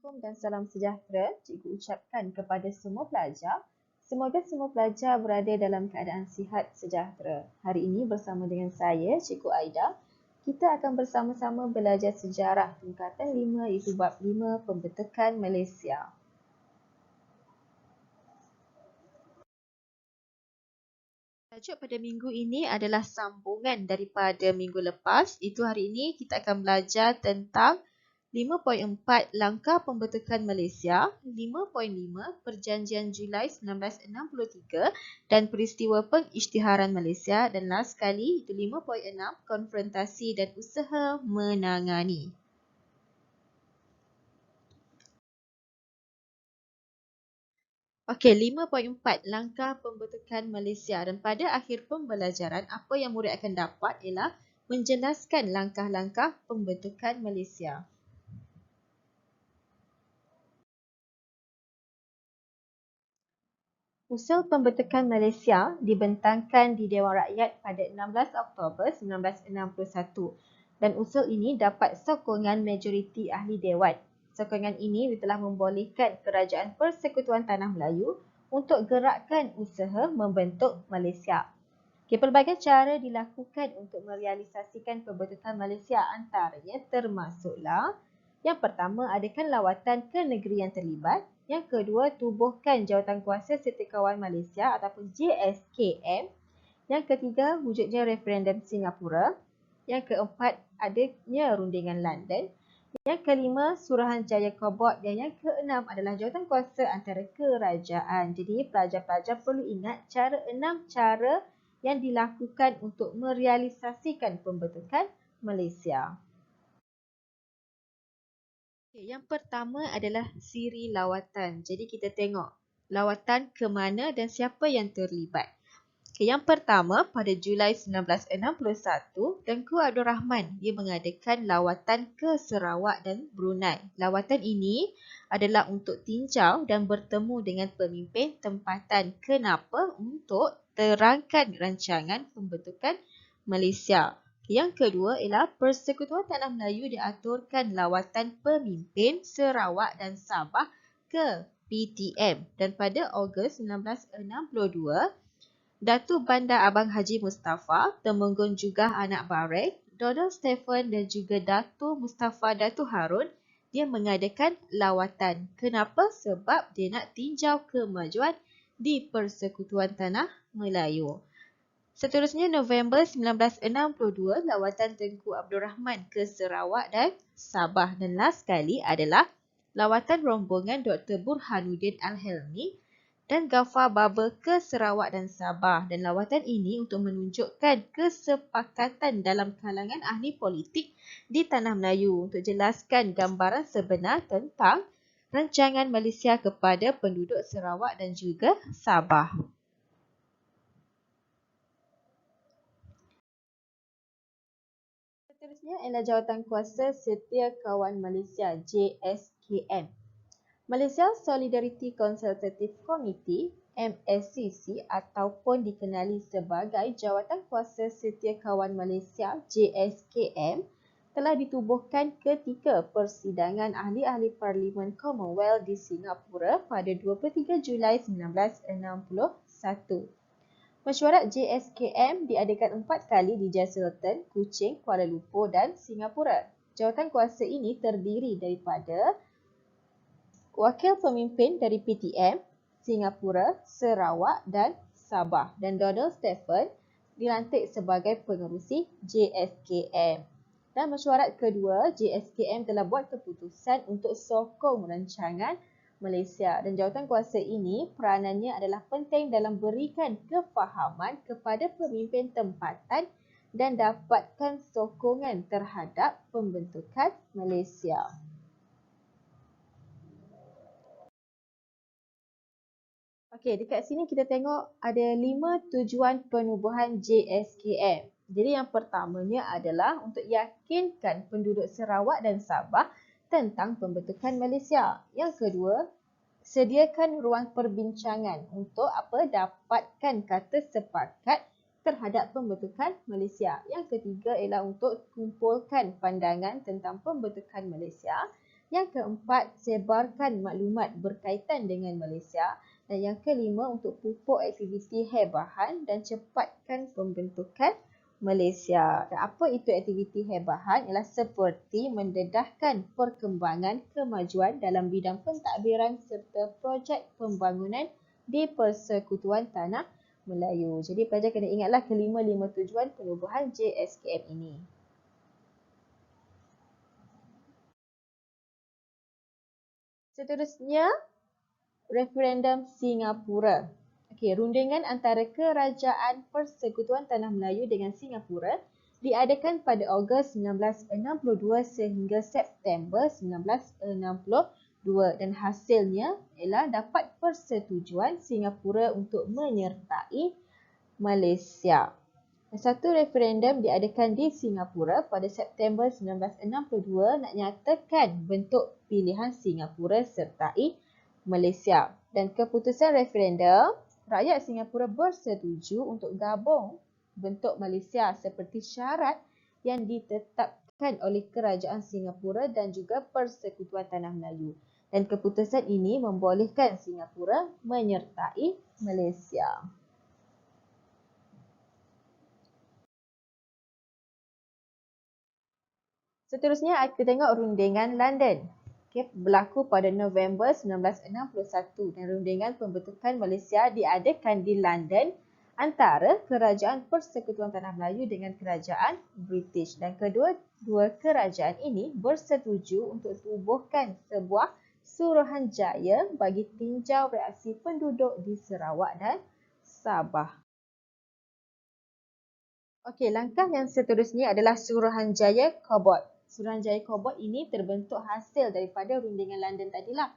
Assalamualaikum dan salam sejahtera. Cikgu ucapkan kepada semua pelajar. Semoga semua pelajar berada dalam keadaan sihat sejahtera. Hari ini bersama dengan saya, Cikgu Aida, kita akan bersama-sama belajar sejarah tingkatan 5 iaitu bab 5 pembentukan Malaysia. Tajuk pada minggu ini adalah sambungan daripada minggu lepas. Itu hari ini kita akan belajar tentang 5.4 Langkah Pembentukan Malaysia, 5.5 Perjanjian Julai 1963 dan peristiwa pengisytiharan Malaysia, dan last sekali itu 5.6 Konfrontasi dan usaha menangani. Okey, 5.4 Langkah Pembentukan Malaysia, dan pada akhir pembelajaran apa yang murid akan dapat ialah menjelaskan langkah-langkah pembentukan Malaysia. Usul pembentukan Malaysia dibentangkan di Dewan Rakyat pada 16 Oktober 1961 dan usul ini dapat sokongan majoriti ahli Dewan. Sokongan ini telah membolehkan Kerajaan Persekutuan Tanah Melayu untuk gerakkan usaha membentuk Malaysia. Pelbagai cara dilakukan untuk merealisasikan pembentukan Malaysia, antaranya termasuklah yang pertama, adakan lawatan ke negeri yang terlibat. Yang kedua, tubuhkan Jawatankuasa Setiaukawan Malaysia ataupun JSKM. Yang ketiga, wujudnya referendum Singapura. Yang keempat, adanya rundingan London. Yang kelima, Suruhanjaya Kobot, dan yang keenam adalah jawatankuasa antara kerajaan. Jadi, pelajar-pelajar perlu ingat 6 cara yang dilakukan untuk merealisasikan pembentukan Malaysia. Yang pertama adalah siri lawatan. Jadi kita tengok lawatan ke mana dan siapa yang terlibat. Yang pertama, pada Julai 1961, Tengku Abdul Rahman dia mengadakan lawatan ke Sarawak dan Brunei. Lawatan ini adalah untuk tinjau dan bertemu dengan pemimpin tempatan. Kenapa? Untuk terangkan rancangan pembentukan Malaysia. Yang kedua ialah Persekutuan Tanah Melayu diaturkan lawatan pemimpin Sarawak dan Sabah ke PTM. Dan pada Ogos 1962, Datuk Bandar Abang Haji Mustafa, Temenggung juga Anak Barek, Donald Stephen dan juga Datuk Mustafa Datuk Harun, dia mengadakan lawatan. Kenapa? Sebab dia nak tinjau kemajuan di Persekutuan Tanah Melayu. Seterusnya, November 1962, lawatan Tengku Abdul Rahman ke Sarawak dan Sabah. Dan last sekali adalah lawatan rombongan Dr. Burhanuddin Al-Helmi dan Ghaffar Babar ke Sarawak dan Sabah. Dan lawatan ini untuk menunjukkan kesepakatan dalam kalangan ahli politik di Tanah Melayu untuk jelaskan gambaran sebenar tentang rancangan Malaysia kepada penduduk Sarawak dan juga Sabah. Seterusnya ialah Jawatankuasa Setiaukawan Malaysia JSKM. Malaysia Solidarity Consultative Committee MSCC ataupun dikenali sebagai Jawatankuasa Setiaukawan Malaysia JSKM telah ditubuhkan ketika persidangan ahli-ahli Parlimen Commonwealth di Singapura pada 23 Julai 1961. Mesyuarat JSKM diadakan 4 kali di Jeselton, Kuching, Kuala Lumpur dan Singapura. Jawatankuasa ini terdiri daripada wakil pemimpin dari PTM, Singapura, Sarawak dan Sabah, dan Donald Stephen dilantik sebagai pengerusi JSKM. Dan mesyuarat kedua, JSKM telah buat keputusan untuk sokong rancangan Malaysia, dan jawatankuasa ini peranannya adalah penting dalam berikan kefahaman kepada pemimpin tempatan dan dapatkan sokongan terhadap pembentukan Malaysia. Okey, dekat sini kita tengok ada 5 tujuan penubuhan JSKM. Jadi yang pertamanya adalah untuk yakinkan penduduk Sarawak dan Sabah tentang pembentukan Malaysia. Yang kedua, sediakan ruang perbincangan untuk dapatkan kata sepakat terhadap pembentukan Malaysia. Yang ketiga ialah untuk kumpulkan pandangan tentang pembentukan Malaysia. Yang keempat, sebarkan maklumat berkaitan dengan Malaysia. Dan yang kelima, untuk pupuk aktiviti hebahan dan cepatkan pembentukan Malaysia. Dan apa itu aktiviti hebahan? Ialah seperti mendedahkan perkembangan kemajuan dalam bidang pentadbiran serta projek pembangunan di Persekutuan Tanah Melayu. Jadi pelajar kena ingatlah kelima-lima tujuan penubuhan JSKM ini. Seterusnya, referendum Singapura. Okey, rundingan antara Kerajaan Persekutuan Tanah Melayu dengan Singapura diadakan pada Ogos 1962 sehingga September 1962 dan hasilnya ialah dapat persetujuan Singapura untuk menyertai Malaysia. Satu referendum diadakan di Singapura pada September 1962 nak nyatakan bentuk pilihan Singapura sertai Malaysia. Dan keputusan referendum, rakyat Singapura bersetuju untuk gabung bentuk Malaysia seperti syarat yang ditetapkan oleh Kerajaan Singapura dan juga Persekutuan Tanah Melayu. Dan keputusan ini membolehkan Singapura menyertai Malaysia. Seterusnya kita tengok rundingan London. Okay, berlaku pada November 1961 dan rundingan pembentukan Malaysia diadakan di London antara Kerajaan Persekutuan Tanah Melayu dengan Kerajaan British. Dan kedua-dua kerajaan ini bersetuju untuk tubuhkan sebuah suruhanjaya bagi tinjau reaksi penduduk di Sarawak dan Sabah. Okey, langkah yang seterusnya adalah Suruhanjaya Cobalt. Suruhanjaya Cobalt ini terbentuk hasil daripada rundingan London tadilah.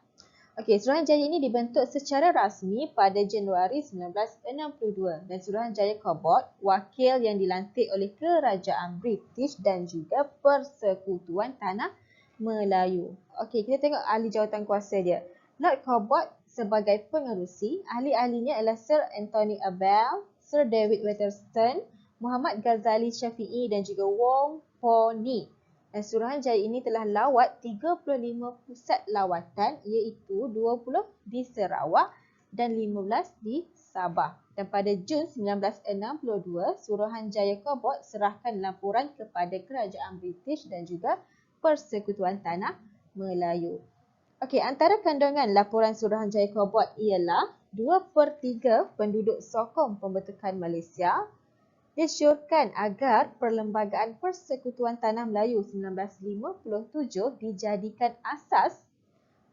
Okey, Suruhanjaya ini dibentuk secara rasmi pada Januari 1962 dan Suruhanjaya Cobalt wakil yang dilantik oleh Kerajaan British dan juga Persekutuan Tanah Melayu. Okey, kita tengok ahli jawatan kuasa dia. Lord Cobalt sebagai pengerusi, ahli-ahlinya ialah Sir Anthony Abell, Sir David Waterston, Muhammad Ghazali Syafi'i dan juga Wong Ho Ni. Dan Suruhanjaya ini telah lawat 35 pusat lawatan iaitu 20 di Sarawak dan 15 di Sabah. Dan pada Jun 1962, Suruhanjaya Cobalt serahkan laporan kepada Kerajaan British dan juga Persekutuan Tanah Melayu. Okey, antara kandungan laporan Suruhanjaya Cobalt ialah 2/3 penduduk sokong pembentukan Malaysia, disyorkan agar Perlembagaan Persekutuan Tanah Melayu 1957 dijadikan asas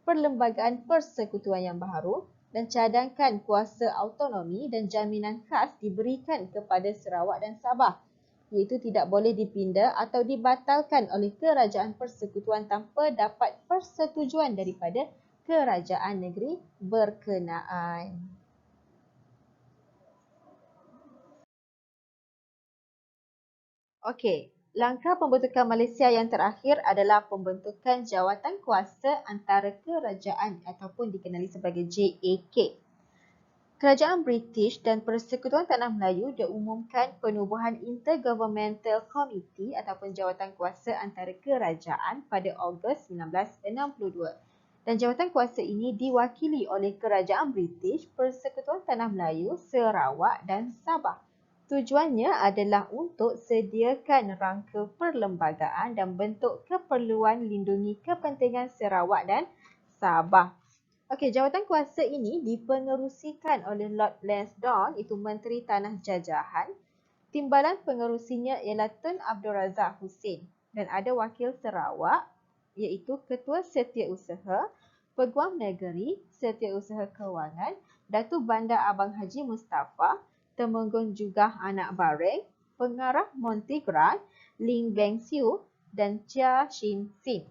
Perlembagaan Persekutuan yang baru dan cadangkan kuasa autonomi dan jaminan khas diberikan kepada Sarawak dan Sabah, iaitu tidak boleh dipinda atau dibatalkan oleh Kerajaan Persekutuan tanpa dapat persetujuan daripada kerajaan negeri berkenaan. Okey, langkah pembentukan Malaysia yang terakhir adalah pembentukan jawatan kuasa antara kerajaan ataupun dikenali sebagai JAK. Kerajaan British dan Persekutuan Tanah Melayu diumumkan penubuhan Intergovernmental Committee ataupun jawatan kuasa antara kerajaan pada Ogos 1962. Dan jawatan kuasa ini diwakili oleh Kerajaan British, Persekutuan Tanah Melayu, Sarawak dan Sabah. Tujuannya adalah untuk sediakan rangka perlembagaan dan bentuk keperluan lindungi kepentingan Sarawak dan Sabah. Okey, jawatan kuasa ini dipengerusikan oleh Lord Lansdowne, itu Menteri Tanah Jajahan. Timbalan pengerusinya ialah Tun Abdul Razak Hussein dan ada wakil Sarawak iaitu Ketua Setiausaha, Peguam Negeri, Setiausaha Kewangan, Datuk Bandar Abang Haji Mustafa, Temenggung Jugah Anak Bareng, Pengarah Monty Grant, Ling Beng Siu dan Chia Shin Sin.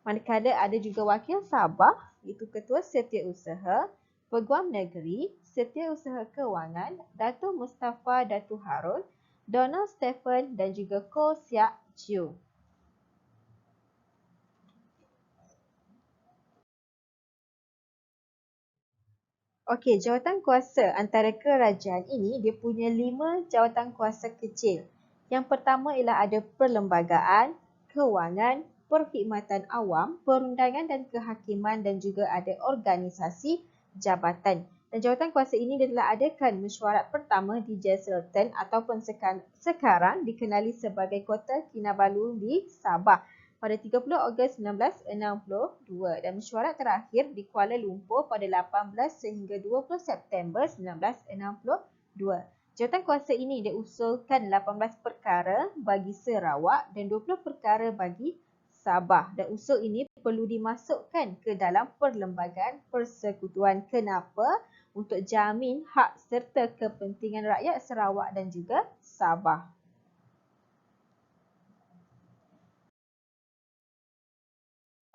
Manakala ada juga wakil Sabah iaitu Ketua Setiausaha, Peguam Negeri, Setiausaha Kewangan, Datuk Mustafa Datuk Harun, Donald Stephen dan juga Koh Siak Chiu. Okey, jawatan kuasa antara kerajaan ini dia punya 5 jawatan kuasa kecil. Yang pertama ialah ada perlembagaan, kewangan, perkhidmatan awam, perundangan dan kehakiman dan juga ada organisasi jabatan. Dan jawatan kuasa ini dia telah adakan mesyuarat pertama di Jesselton ataupun sekarang dikenali sebagai Kota Kinabalu di Sabah pada 30 Ogos 1962 dan mesyuarat terakhir di Kuala Lumpur pada 18 sehingga 20 September 1962. Jawatan kuasa ini diusulkan 18 perkara bagi Sarawak dan 20 perkara bagi Sabah dan usul ini perlu dimasukkan ke dalam Perlembagaan Persekutuan. Kenapa? Untuk jamin hak serta kepentingan rakyat Sarawak dan juga Sabah.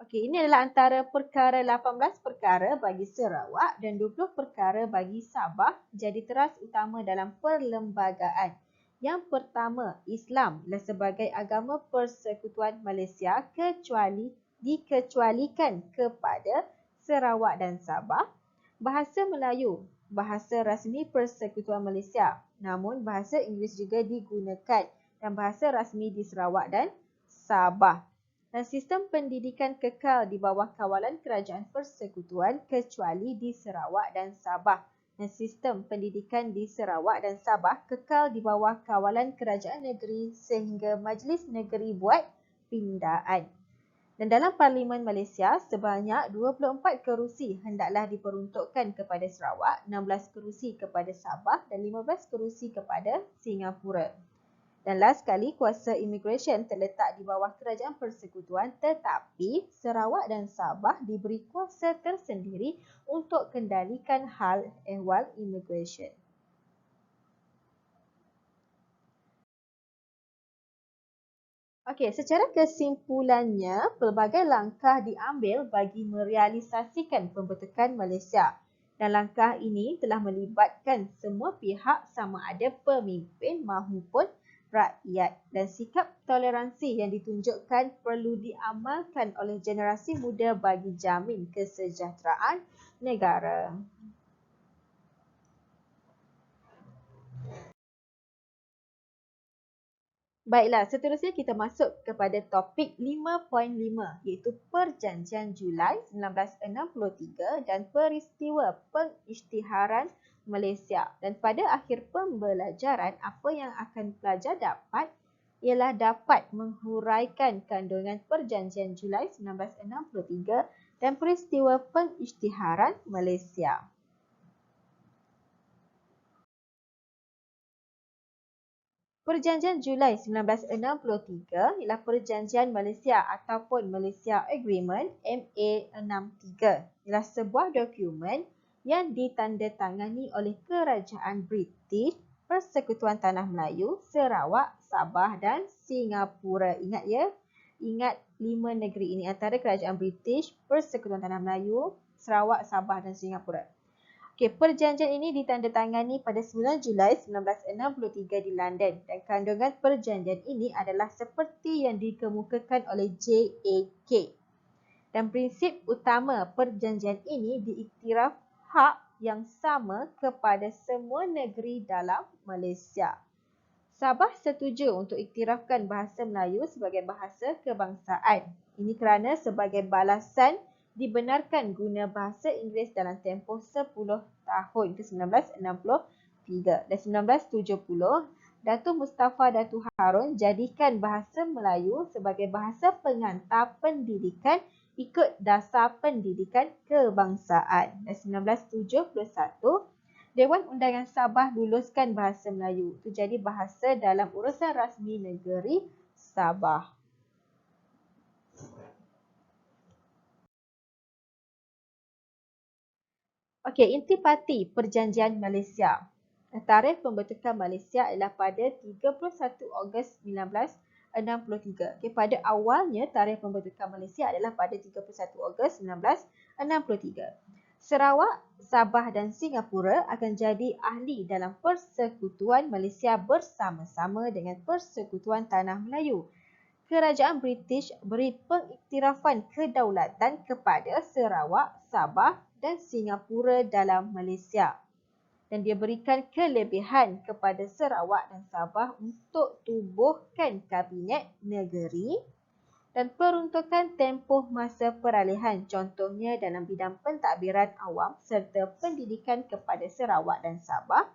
Okey, ini adalah antara perkara 18 perkara bagi Sarawak dan 20 perkara bagi Sabah jadi teras utama dalam perlembagaan. Yang pertama, Islam sebagai agama persekutuan Malaysia dikecualikan kepada Sarawak dan Sabah. Bahasa Melayu, bahasa rasmi Persekutuan Malaysia. Namun bahasa Inggeris juga digunakan dan bahasa rasmi di Sarawak dan Sabah. Dan sistem pendidikan kekal di bawah kawalan Kerajaan Persekutuan kecuali di Sarawak dan Sabah. Dan sistem pendidikan di Sarawak dan Sabah kekal di bawah kawalan Kerajaan Negeri sehingga Majlis Negeri buat pindaan. Dan dalam Parlimen Malaysia, sebanyak 24 kerusi hendaklah diperuntukkan kepada Sarawak, 16 kerusi kepada Sabah dan 15 kerusi kepada Singapura. Dan last sekali, kuasa immigration terletak di bawah Kerajaan Persekutuan tetapi Sarawak dan Sabah diberi kuasa tersendiri untuk kendalikan hal ehwal immigration. Okey, secara kesimpulannya, pelbagai langkah diambil bagi merealisasikan pembentukan Malaysia. Dan langkah ini telah melibatkan semua pihak sama ada pemimpin mahupun rakyat. Dan sikap toleransi yang ditunjukkan perlu diamalkan oleh generasi muda bagi jamin kesejahteraan negara. Baiklah, seterusnya kita masuk kepada topik 5.5 iaitu Perjanjian Julai 1963 dan peristiwa pengisytiharan Malaysia. Dan pada akhir pembelajaran, apa yang akan pelajar dapat ialah dapat menghuraikan kandungan Perjanjian Julai 1963 dan peristiwa pengisytiharan Malaysia. Perjanjian Julai 1963 ialah Perjanjian Malaysia ataupun Malaysia Agreement MA63. Ialah sebuah dokumen yang ditandatangani oleh Kerajaan British, Persekutuan Tanah Melayu, Sarawak, Sabah dan Singapura. Ingat ya, ingat 5 negeri ini antara Kerajaan British, Persekutuan Tanah Melayu, Sarawak, Sabah dan Singapura. Okey, perjanjian ini ditandatangani pada 9 Julai 1963 di London dan kandungan perjanjian ini adalah seperti yang dikemukakan oleh JAK. Dan prinsip utama perjanjian ini diiktiraf hak yang sama kepada semua negeri dalam Malaysia. Sabah setuju untuk iktirafkan bahasa Melayu sebagai bahasa kebangsaan. Ini kerana sebagai balasan dibenarkan guna bahasa Inggeris dalam tempoh 10 tahun ke 1963 dan 1970 Datuk Mustafa Datuk Harun jadikan bahasa Melayu sebagai bahasa pengantar pendidikan ikut dasar pendidikan kebangsaan. Dan 1971 Dewan Undangan Sabah luluskan bahasa Melayu. Itu jadi bahasa dalam urusan rasmi negeri Sabah. Okey, intipati Perjanjian Malaysia. Tarikh pembentukan Malaysia adalah pada 31 Ogos 1963. Okey, pada awalnya tarikh pembentukan Malaysia adalah pada 31 Ogos 1963. Sarawak, Sabah dan Singapura akan jadi ahli dalam Persekutuan Malaysia bersama-sama dengan Persekutuan Tanah Melayu. Kerajaan British beri pengiktirafan kedaulatan kepada Sarawak, Sabah dan Singapura dalam Malaysia. Dan dia berikan kelebihan kepada Sarawak dan Sabah untuk tubuhkan kabinet negeri. dan peruntukan tempoh masa peralihan, contohnya dalam bidang pentadbiran awam serta pendidikan kepada Sarawak dan Sabah.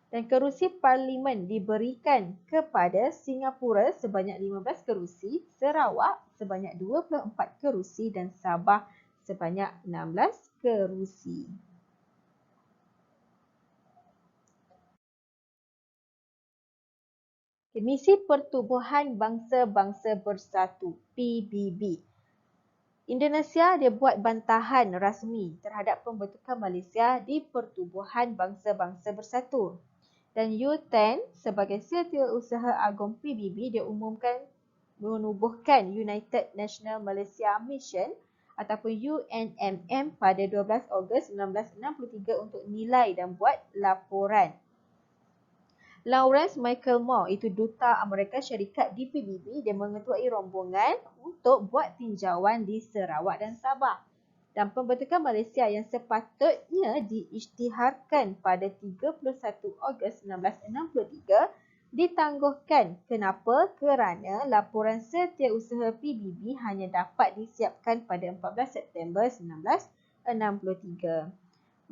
Dan kerusi parlimen diberikan kepada Singapura sebanyak 15 kerusi, Sarawak sebanyak 24 kerusi dan Sabah sebanyak 16 kerusi. Misi Pertubuhan Bangsa-Bangsa Bersatu, PBB. Indonesia dia buat bantahan rasmi terhadap pembentukan Malaysia di Pertubuhan Bangsa-Bangsa Bersatu. Dan U10 sebagai Setiausaha Agung PBB dia umumkan menubuhkan United National Malaysia Mission ataupun UNMM pada 12 Ogos 1963 untuk nilai dan buat laporan. Lawrence Michael Moore, itu duta Amerika Syarikat di PBB, dia mengetuai rombongan untuk buat tinjauan di Sarawak dan Sabah. Dan pembentukan Malaysia yang sepatutnya diisytiharkan pada 31 Ogos 1963 ditangguhkan. Kenapa? Kerana laporan setiausaha PBB hanya dapat disiapkan pada 14 September 1963.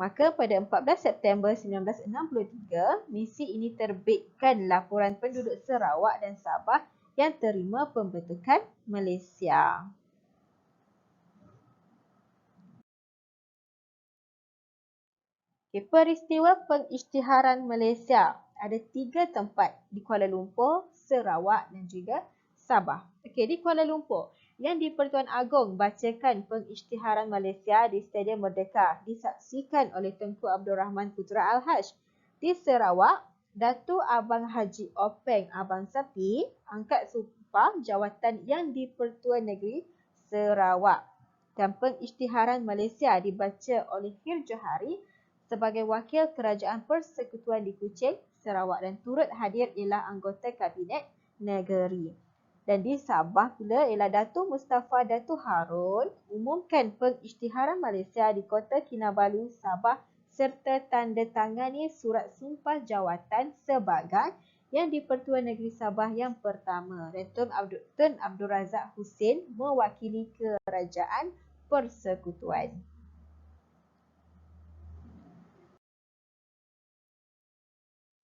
Maka pada 14 September 1963, misi ini terbitkan laporan penduduk Sarawak dan Sabah yang terima pembentukan Malaysia. Peristiwa pengisytiharan Malaysia ada 3 tempat di Kuala Lumpur, Sarawak dan juga Sabah. Di Kuala Lumpur, yang di-Pertuan Agong bacakan pengisytiharan Malaysia di Stadium Merdeka disaksikan oleh Tengku Abdul Rahman Putra Al-Haj. Di Sarawak, Datuk Abang Haji Openg Abang Sapi angkat sumpah jawatan yang di-Pertuan Negeri Sarawak. Dan pengisytiharan Malaysia dibaca oleh Hir Johari sebagai wakil Kerajaan Persekutuan di Kuching, Sarawak dan turut hadir ialah anggota Kabinet Negeri. Dan di Sabah pula ialah Datuk Mustafa Datuk Harun umumkan pengisytiharan Malaysia di Kota Kinabalu, Sabah serta tanda tangani surat sumpah jawatan sebagai yang di-Pertuan Negeri Sabah yang pertama. Dan Tun Abdul Razak Hussein mewakili Kerajaan Persekutuan.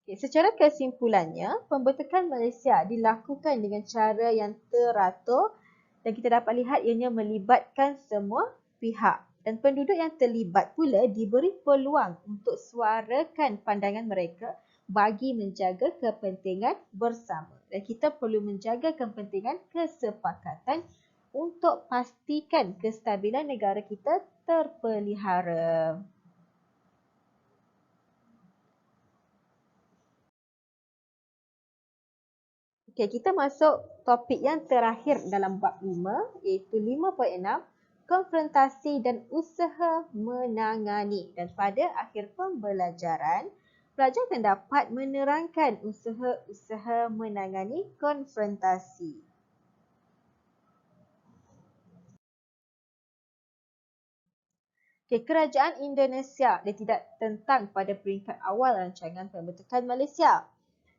Secara kesimpulannya, pembentukan Malaysia dilakukan dengan cara yang teratur dan kita dapat lihat ianya melibatkan semua pihak. Dan penduduk yang terlibat pula diberi peluang untuk suarakan pandangan mereka bagi menjaga kepentingan bersama. Dan kita perlu menjaga kepentingan kesepakatan untuk pastikan kestabilan negara kita terpelihara. Kita masuk topik yang terakhir dalam bab 5 iaitu 5.6, konfrontasi dan usaha menangani. Dan pada akhir pembelajaran, pelajar akan dapat menerangkan usaha-usaha menangani konfrontasi. Kerajaan Indonesia dia tidak tentang pada peringkat awal rancangan pembentukan Malaysia.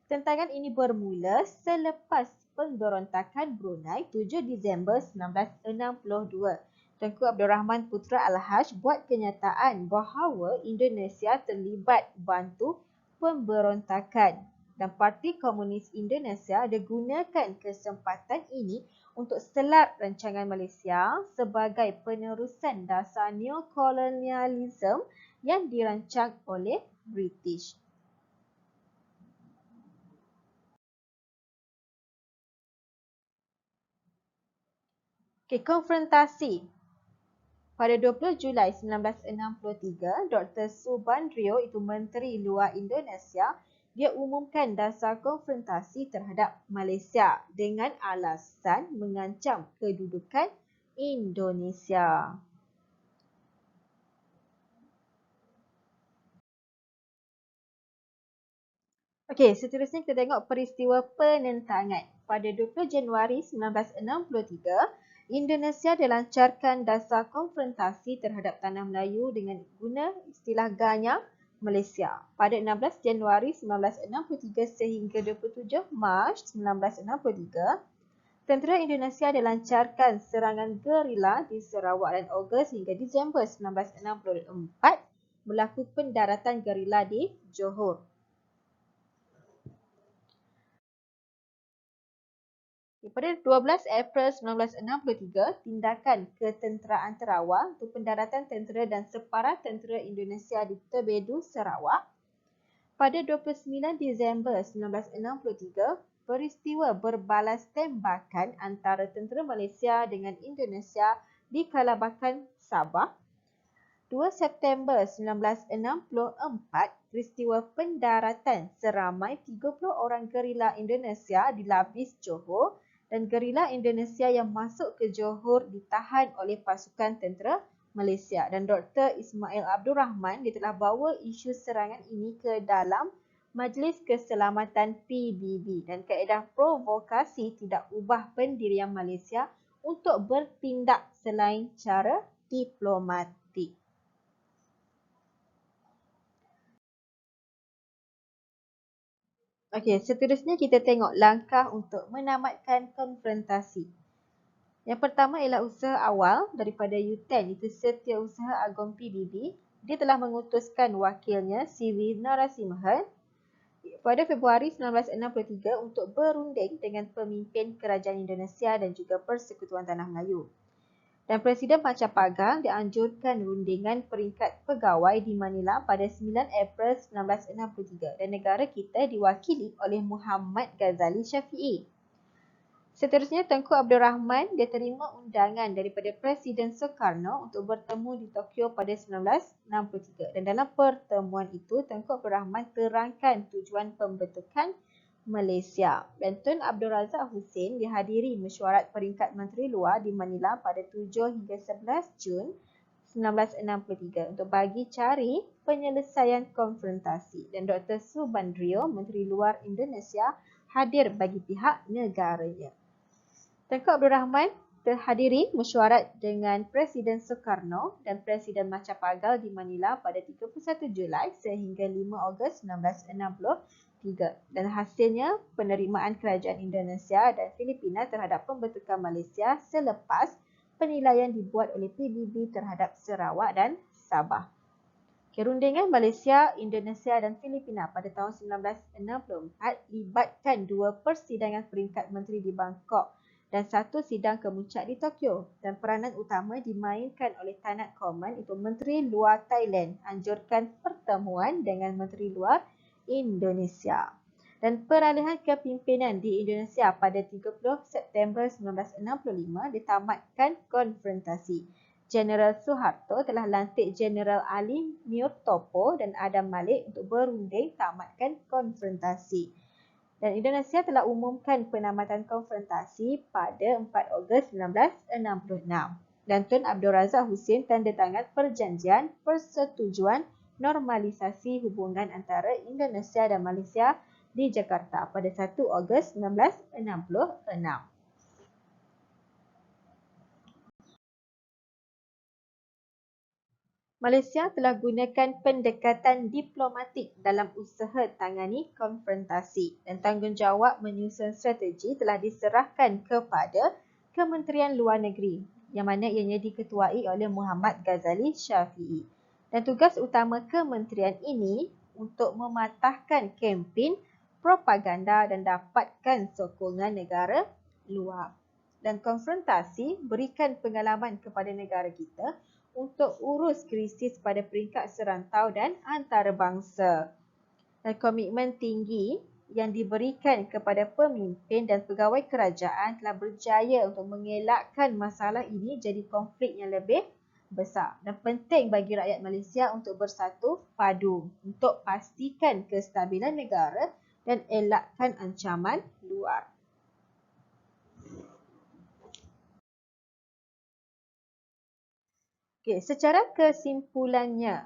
Tentangan ini bermula selepas pemberontakan Brunei 7 Disember 1962. Tengku Abdul Rahman Putra Al-Haj buat kenyataan bahawa Indonesia terlibat bantu pemberontakan dan Parti Komunis Indonesia ada gunakan kesempatan ini untuk selat rancangan Malaysia sebagai penerusan dasar neokolonialisme yang dirancang oleh British. Konfrontasi. Pada 20 Julai 1963, Dr. Subandrio, itu Menteri Luar Indonesia, dia umumkan dasar konfrontasi terhadap Malaysia dengan alasan mengancam kedudukan Indonesia. Seterusnya kita tengok peristiwa penentangan. Pada 20 Januari 1963, Indonesia dilancarkan dasar konfrontasi terhadap tanah Melayu dengan guna istilah Ganyang Malaysia. Pada 16 Januari 1963 sehingga 27 Mac 1963, Tentera Indonesia dilancarkan serangan gerila di Sarawak dan Ogos hingga Disember 1964 berlaku pendaratan gerila di Johor. Pada 12 April 1963, tindakan ketenteraan terawal untuk pendaratan tentera dan separuh tentera Indonesia di Tebedu, Sarawak. Pada 29 Disember 1963, peristiwa berbalas tembakan antara tentera Malaysia dengan Indonesia di Kalabakan, Sabah. 2 September 1964, peristiwa pendaratan seramai 30 orang gerila Indonesia di Labis, Johor dan gerila Indonesia yang masuk ke Johor ditahan oleh pasukan tentera Malaysia. Dan Dr. Ismail Abdul Rahman dia telah bawa isu serangan ini ke dalam Majlis Keselamatan PBB dan kaedah provokasi tidak ubah pendirian Malaysia untuk bertindak selain cara diplomatik. Okey, seterusnya kita tengok langkah untuk menamatkan konfrontasi. Yang pertama ialah usaha awal daripada U10, itu Setiausaha Agong PBB. Dia telah mengutuskan wakilnya CV Narasimhan pada Februari 1963 untuk berunding dengan pemimpin Kerajaan Indonesia dan juga Persekutuan Tanah Melayu. Dan Presiden Pancapagal dianjurkan rundingan peringkat pegawai di Manila pada 9 April 1963 dan negara kita diwakili oleh Muhammad Ghazali Syafiee. Seterusnya, Tengku Abdul Rahman dia terima undangan daripada Presiden Soekarno untuk bertemu di Tokyo pada 1963 dan dalam pertemuan itu Tengku Abdul Rahman terangkan tujuan pembentukan Malaysia. Dan Tun Abdul Razak Hussein dihadiri mesyuarat peringkat Menteri Luar di Manila pada 7 hingga 11 Jun 1963 untuk bagi cari penyelesaian konfrontasi. Dan Dr. Subandrio, Menteri Luar Indonesia, hadir bagi pihak negaranya. Tengku Abdul Rahman terhadiri mesyuarat dengan Presiden Soekarno dan Presiden Macapagal di Manila pada 31 Julai sehingga 5 Ogos 1963 dan hasilnya penerimaan kerajaan Indonesia dan Filipina terhadap pembentukan Malaysia selepas penilaian dibuat oleh PBB terhadap Sarawak dan Sabah. Rundingan Malaysia, Indonesia dan Filipina pada tahun 1964 libatkan 2 persidangan peringkat menteri di Bangkok dan 1 sidang kemuncak di Tokyo dan peranan utama dimainkan oleh Tanat Common itu Menteri Luar Thailand anjurkan pertemuan dengan Menteri Luar Indonesia. Dan peralihan kepimpinan di Indonesia pada 30 September 1965 ditamatkan konfrontasi. Jeneral Suharto telah lantik Jeneral Ali Murtopo dan Adam Malik untuk berunding tamatkan konfrontasi. Dan Indonesia telah umumkan penamatan konfrontasi pada 4 Ogos 1966. Dan Tun Abdul Razak Hussein tanda tangan perjanjian persetujuan normalisasi hubungan antara Indonesia dan Malaysia di Jakarta pada 1 Ogos 1966. Malaysia telah gunakan pendekatan diplomatik dalam usaha tangani konfrontasi dan tanggungjawab menyusun strategi telah diserahkan kepada Kementerian Luar Negeri yang mana ianya diketuai oleh Muhammad Ghazali Syafiee. Dan tugas utama kementerian ini untuk mematahkan kempen propaganda dan dapatkan sokongan negara luar. Dan konfrontasi berikan pengalaman kepada negara kita untuk urus krisis pada peringkat serantau dan antarabangsa. Dan komitmen tinggi yang diberikan kepada pemimpin dan pegawai kerajaan telah berjaya untuk mengelakkan masalah ini jadi konflik yang lebih besar. Dan penting bagi rakyat Malaysia untuk bersatu padu untuk pastikan kestabilan negara dan elakkan ancaman luar. Okay, secara kesimpulannya,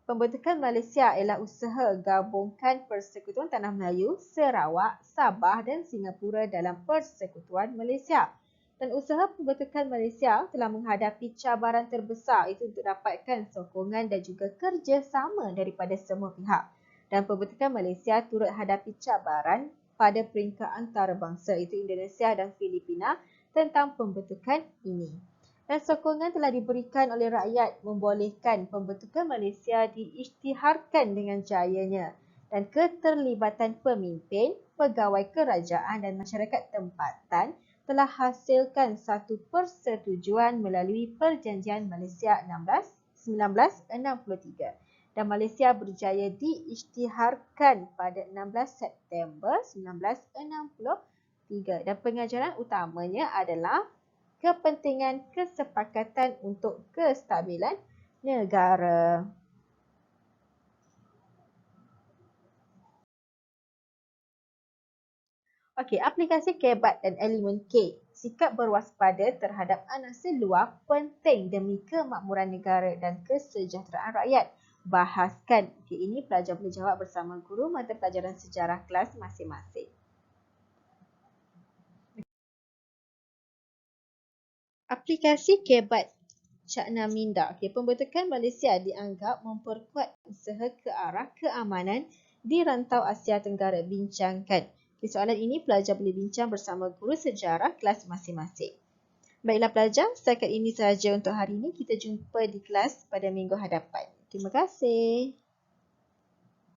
pembentukan Malaysia ialah usaha gabungkan Persekutuan Tanah Melayu, Sarawak, Sabah dan Singapura dalam Persekutuan Malaysia. Dan usaha pembentukan Malaysia telah menghadapi cabaran terbesar itu untuk dapatkan sokongan dan juga kerjasama daripada semua pihak. Dan pembentukan Malaysia turut hadapi cabaran pada peringkat antarabangsa iaitu Indonesia dan Filipina tentang pembentukan ini. Dan sokongan telah diberikan oleh rakyat membolehkan pembentukan Malaysia diisytiharkan dengan jayanya dan keterlibatan pemimpin, pegawai kerajaan dan masyarakat tempatan telah hasilkan satu persetujuan melalui Perjanjian Malaysia 1963 dan Malaysia berjaya diisytiharkan pada 16 September 1963 dan pengajaran utamanya adalah kepentingan kesepakatan untuk kestabilan negara. Okey, aplikasi KBAT dan elemen K. Sikap berwaspada terhadap anasir luar penting demi kemakmuran negara dan kesejahteraan rakyat. Bahaskan. Okey, ini pelajar boleh jawab bersama guru mata pelajaran sejarah kelas masing-masing. Aplikasi KBAT Cakna Minda. Okey, pembentukan Malaysia dianggap memperkuat usaha ke arah keamanan di rantau Asia Tenggara. Bincangkan. Okey, soalan ini pelajar boleh bincang bersama guru sejarah kelas masing-masing. Baiklah pelajar, setakat ini sahaja untuk hari ini. Kita jumpa di kelas pada minggu hadapan. Terima kasih.